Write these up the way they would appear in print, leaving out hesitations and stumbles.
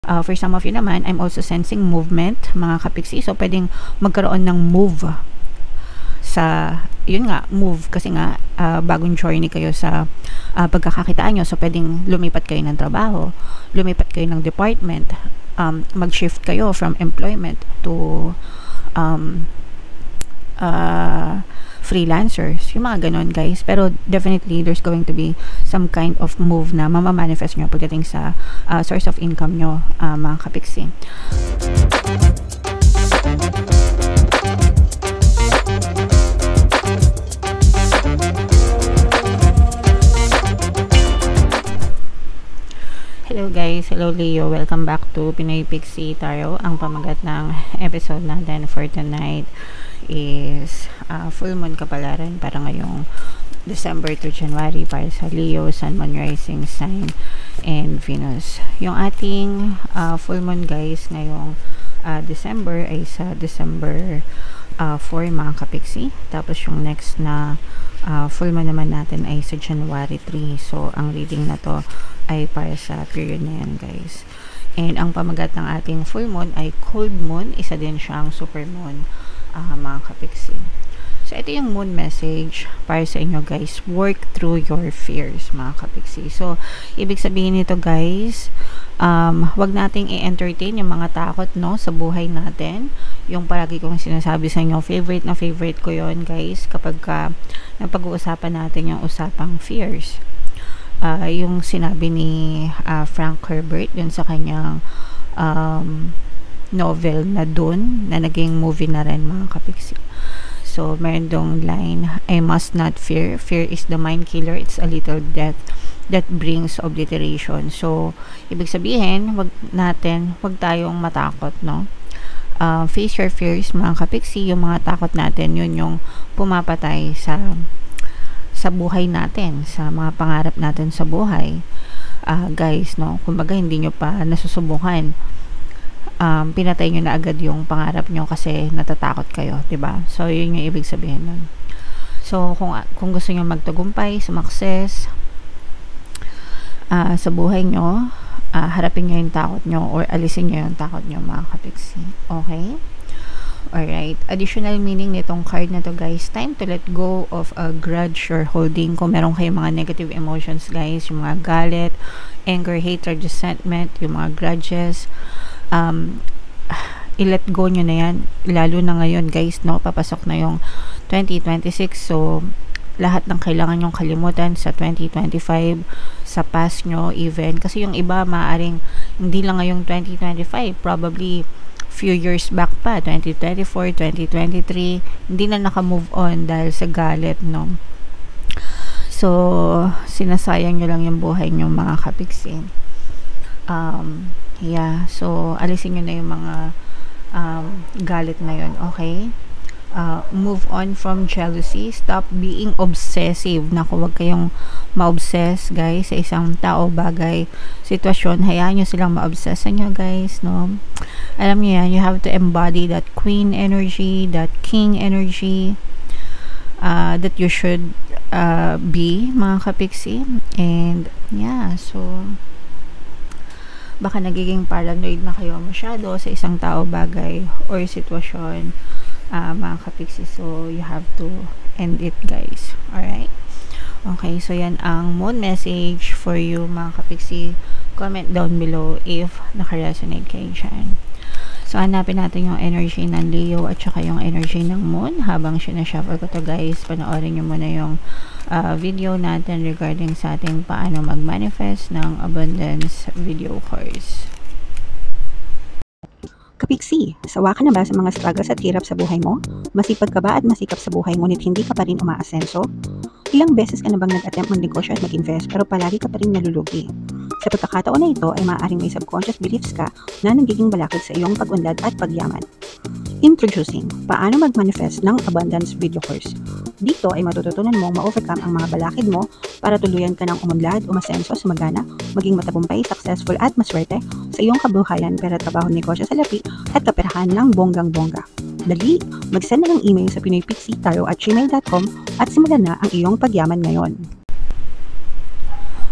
For some of you naman, I'm also sensing movement, mga kapiksi. So, pwedeng magkaroon ng move sa, yun nga, move. Kasi nga, bagong journey kayo sa pagkakakitaan nyo. So, pwedeng lumipat kayo ng trabaho, lumipat kayo ng department, mag-shift kayo from employment to freelancers, yung mga ganon, guys. Pero definitely there's going to be some kind of move na mamamanifest nyo pagdating sa source of income nyo, mga kapiksi. Hello guys, hello Leo, welcome back to Pinoy Pixie Tarot. Ang pamagat ng episode natin for tonight is full moon kapalaran para ngayong December to January para sa Leo, Sun, Moon, Rising Sign, and Venus. Yung ating full moon guys ngayong December ay sa December 4 mga kapiksi. Tapos yung next na full moon naman natin ay sa January 3. So ang reading na to ay para sa period na yan guys. And ang pamagat ng ating full moon ay cold moon, isa din siyang super moon, mga kapiksi. So ito yung moon message para sa inyo guys. Work through your fears, mga kapiksi. So ibig sabihin nito guys, wag nating i-entertain yung mga takot, no, sa buhay natin. Yung palagi kong sinasabi sa inyo, favorite na favorite ko yon guys, kapag napag-uusapan natin yung usapang fears. Yung sinabi ni Frank Herbert dun sa kanyang novel na Dune, na naging movie na rin, mga kapiksi. So meron dong line, I must not fear, fear is the mind killer, it's a little death that brings obliteration. So ibig sabihin, wag tayong matakot, no? Face your fears, mga kapiksi. Yung mga takot natin, yun yung pumapatay sa buhay natin, sa mga pangarap natin sa buhay, guys, no? Kumbaga hindi nyo pa nasusubukan, pinatay nyo na agad yung pangarap nyo kasi natatakot kayo, diba? So yun yung ibig sabihin nun. So kung gusto nyo magtagumpay, sumakses sa buhay nyo, harapin nyo yung takot nyo or alisin nyo yung takot nyo, mga kapiksi. Okay? Alright, additional meaning nitong card na to guys, time to let go of a grudge you're holding. Kung meron kayong mga negative emotions guys, yung mga galit, anger, hatred, resentment, yung mga grudges, i-let go nyo na yan, lalo na ngayon guys, no, papasok na yung 2026. So lahat ng kailangan nyong kalimutan sa 2025, sa past nyo even, kasi yung iba maaaring hindi lang ngayong 2025, probably few years back pa, 2024, 2023, hindi na naka-move on dahil sa galit, no? So sinasayang nyo lang yung buhay nyo, mga kapiksi. Yeah, so alisin nyo na yung mga galit na yun, okay? Move on from jealousy, stop being obsessive. Naku, wag kayong ma-obsess guys sa isang tao, bagay, sitwasyon. Hayaan nyo silang ma-obsess sa inyo guys, no? Alam nyo yan, you have to embody that queen energy, that king energy, that you should be, mga kapiksi. And yeah, so baka nagiging paranoid na kayo masyado sa isang tao, bagay, or sitwasyon, mga kapiksi. So you have to end it guys. Alright, okay, so yan ang moon message for you, mga kapiksi. Comment down below if naka-resonate kayo dyan. So hanapin natin yung energy ng Leo at saka yung energy ng moon. Habang sinashuffle ko to guys, panoorin nyo muna yung video natin regarding sa ating paano mag-manifest ng abundance video course. Kapiksi, sawa ka na ba sa mga struggles at hirap sa buhay mo? Masipag ka ba at masikap sa buhay ngunit hindi ka pa rin umaasenso? Ilang beses ka na bang nag-attempt mag-negosyo at mag-invest pero palagi ka pa rin nalulugi? Sa pagkakataon na ito ay maaaring may subconscious beliefs ka na nagiging balakid sa iyong pag-unlad at pagyaman. Introducing, paano mag-manifest ng abundance video course. Dito ay matututunan mong ma-overcome ang mga balakid mo para tuluyan ka ng umunlad, umasenso, sumagana, maging matagumpay, successful at maswerte sa iyong kabuhayan, pera, trabaho, negosyo, salapi at kaperahan ng bonggang-bongga. Dali, mag-send na ng email sa pinoypixie@gmail.com at simulan na ang iyong pagyaman ngayon.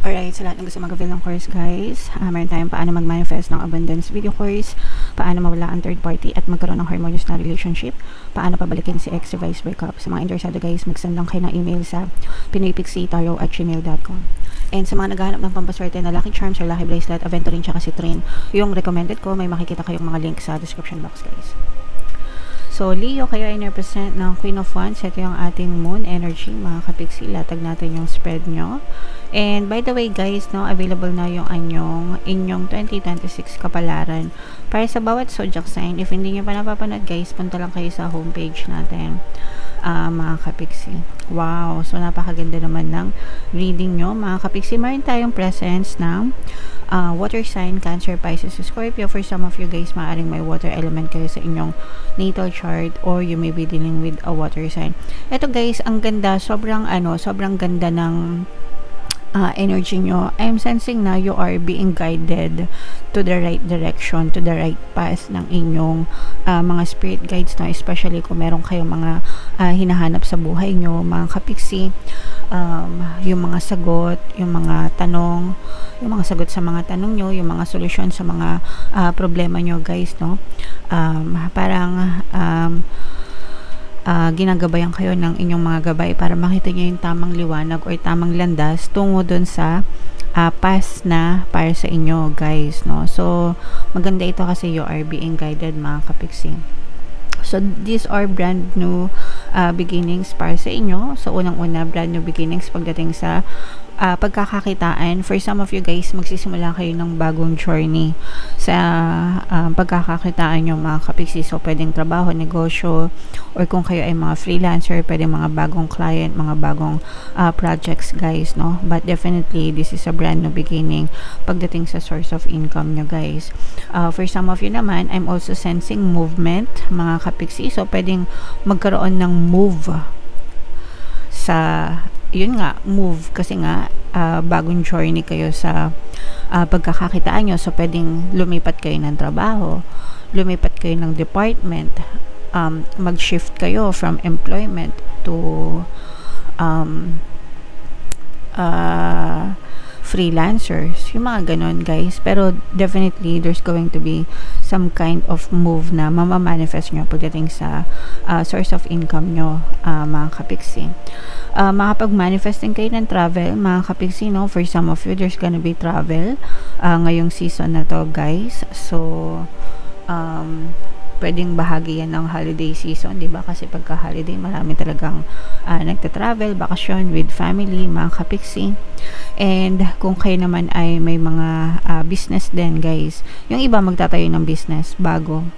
Alright, sa lahat ng gusto mag-avail ng course guys, meron tayong paano mag-manifest ng abundance video course, paano mawala ang third party at magkaroon ng harmonious na relationship, paano pabalikin si ex vice breakup. Sa mga interesado guys, mag-send lang kayo ng email sa pinoypixietarot@gmail.com. And sa mga naghahanap ng pampaswerte na lucky charms or lucky bracelet, aventurine tsaka si Trin, yung recommended ko, may makikita kayong mga link sa description box guys. So, Leo, kayo ay represent ng Queen of Wands. Ito yung ating moon energy, mga kapixie. Latag natin yung spread nyo. And by the way guys, no, available na yung inyong 2026 kapalaran para sa bawat zodiac sign. If hindi nyo pa napapanood guys, punta lang kayo sa homepage natin, mga kapixie. Wow, so napakaganda naman ng reading nyo, mga kapixie. Meron tayong presence ng water sign, Cancer, Pisces, Scorpio. For some of you guys, maaaring may water element kayo sa inyong natal chart or you may be dealing with a water sign. Ito guys, ang ganda, sobrang ganda ng energy nyo. I'm sensing na you are being guided to the right direction, to the right path ng inyong mga spirit guides, no? Especially kung meron kayong mga hinahanap sa buhay nyo, mga kapixie. Yung mga sagot, yung mga tanong, yung mga sagot sa mga tanong nyo, yung mga solusyon sa mga problema nyo guys, no? Ginagabayan kayo ng inyong mga gabay para makita nyo yung tamang liwanag or tamang landas tungo dun sa path na para sa inyo guys, no? So maganda ito kasi you are being guided, mga kapixie. So these are brand new beginnings para sa inyo. So unang-una, brand new beginnings pagdating sa pagkakakitaan. For some of you guys, magsisimula kayo ng bagong journey sa pagkakakitaan nyo, mga kapixie. So pwedeng trabaho, negosyo, or kung kayo ay mga freelancer, pwedeng mga bagong client, mga bagong projects guys, no? But definitely this is a brand new beginning pagdating sa source of income nyo guys. For some of you naman, I'm also sensing movement, mga kapixie. So pwedeng magkaroon ng move sa yun nga, move kasi nga bagong journey kayo sa pagkakakitaan nyo. So pwedeng lumipat kayo ng trabaho, lumipat kayo ng department, mag-shift kayo from employment to freelancers, yung mga ganon guys. Pero definitely there's going to be some kind of move na mamamanifest nyo pagdating sa source of income nyo, mga kapixie. Makapag-manifesting kayo ng travel, mga kapixie, no? For some of you, there's gonna be travel ngayong season na to guys. So pwedeng bahagi yan ng holiday season, diba? Kasi pagka holiday, marami talagang nagta-travel, bakasyon with family, mga kapixie. And kung kayo naman ay may mga business din guys, yung iba magtatayo ng business bago,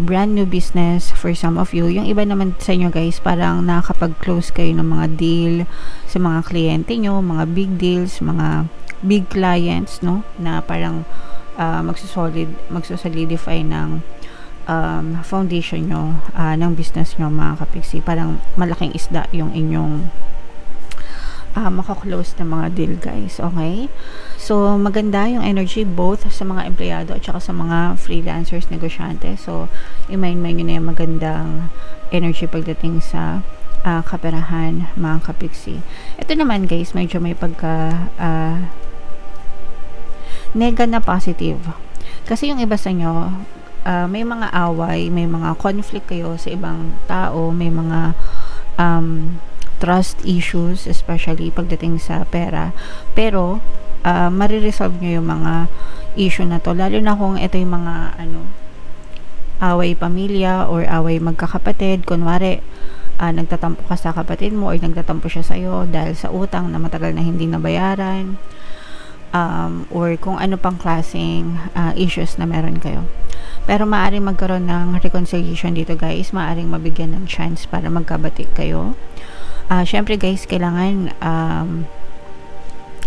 brand new business for some of you. Yung iba naman sa inyo guys, parang nakakapag-close kayo ng mga deal sa mga kliyente nyo, mga big deals, mga big clients, no? Na parang magsusolidify ng foundation nyo ng business nyo, mga kapixie. Parang malaking isda yung inyong makaklose na mga deal guys, okay? So maganda yung energy both sa mga empleyado at saka sa mga freelancers, negosyante. So i-mind-mind nyo na yung magandang energy pagdating sa kaperahan, mga kapixie. Ito naman guys, medyo may pagka nega na positive. Kasi yung iba sa inyo, may mga away, may mga conflict kayo sa ibang tao, may mga trust issues, especially pagdating sa pera. Pero mariresolve nyo yung mga issue na to, lalo na kung ito yung mga away pamilya or away magkakapatid. Kunwari nagtatampo ka sa kapatid mo or nagtatampo siya sa'yo dahil sa utang na matagal na hindi nabayaran, or kung ano pang klaseng issues na meron kayo. Pero maaaring magkaroon ng reconciliation dito guys, maaaring mabigyan ng chance para magkabatik kayo. Syempre guys, kailangan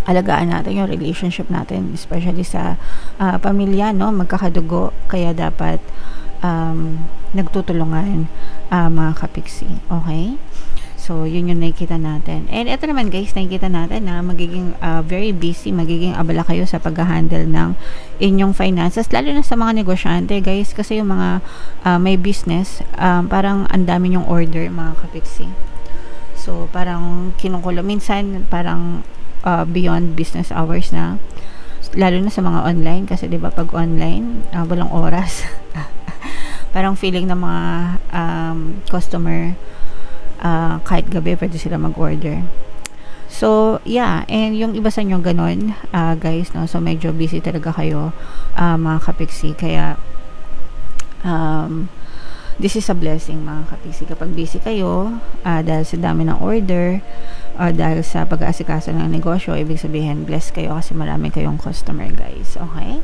alagaan natin yung relationship natin, especially sa pamilya, no? Magkakadugo, kaya dapat nagtutulungan, mga kapixie, okay? So yun yung nakikita natin. And ito naman guys, nakikita natin na magiging very busy, magiging abala kayo sa pag-handle ng inyong finances, lalo na sa mga negosyante guys, kasi yung mga may business, parang ang dami yung order, mga kapixie. So parang kinukulo, minsan parang beyond business hours na, lalo na sa mga online, kasi 'di ba pag online, walang oras. Parang feeling ng mga customer, kahit gabi pwede sila mag-order. So, yeah, and yung iba sa inyo ganon, guys, no? So, medyo busy talaga kayo, mga kapiksi. Kaya, this is a blessing, mga kapiksi. Kapag busy kayo, dahil sa dami ng order, dahil sa pag-aasikaso ng negosyo, ibig sabihin, blessed kayo kasi marami kayong customer, guys. Okay?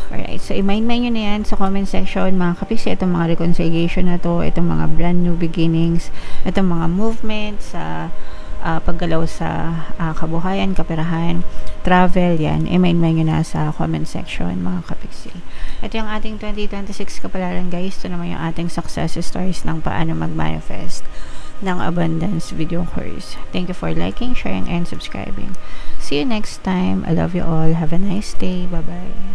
Alright, so i-mind nyo na yan sa comment section, mga kapiksi, itong mga reconciliation na to, itong mga brand new beginnings, itong mga movement sa paggalaw sa kabuhayan, kaperahan, travel, yan, i-mind nyo na sa comment section, mga kapiksi. Ito yung ating 2026 kapalaran, guys. Ito naman yung ating success stories ng paano mag-manifest ng abundance video course. Thank you for liking, sharing, and subscribing. See you next time. I love you all. Have a nice day. Bye-bye.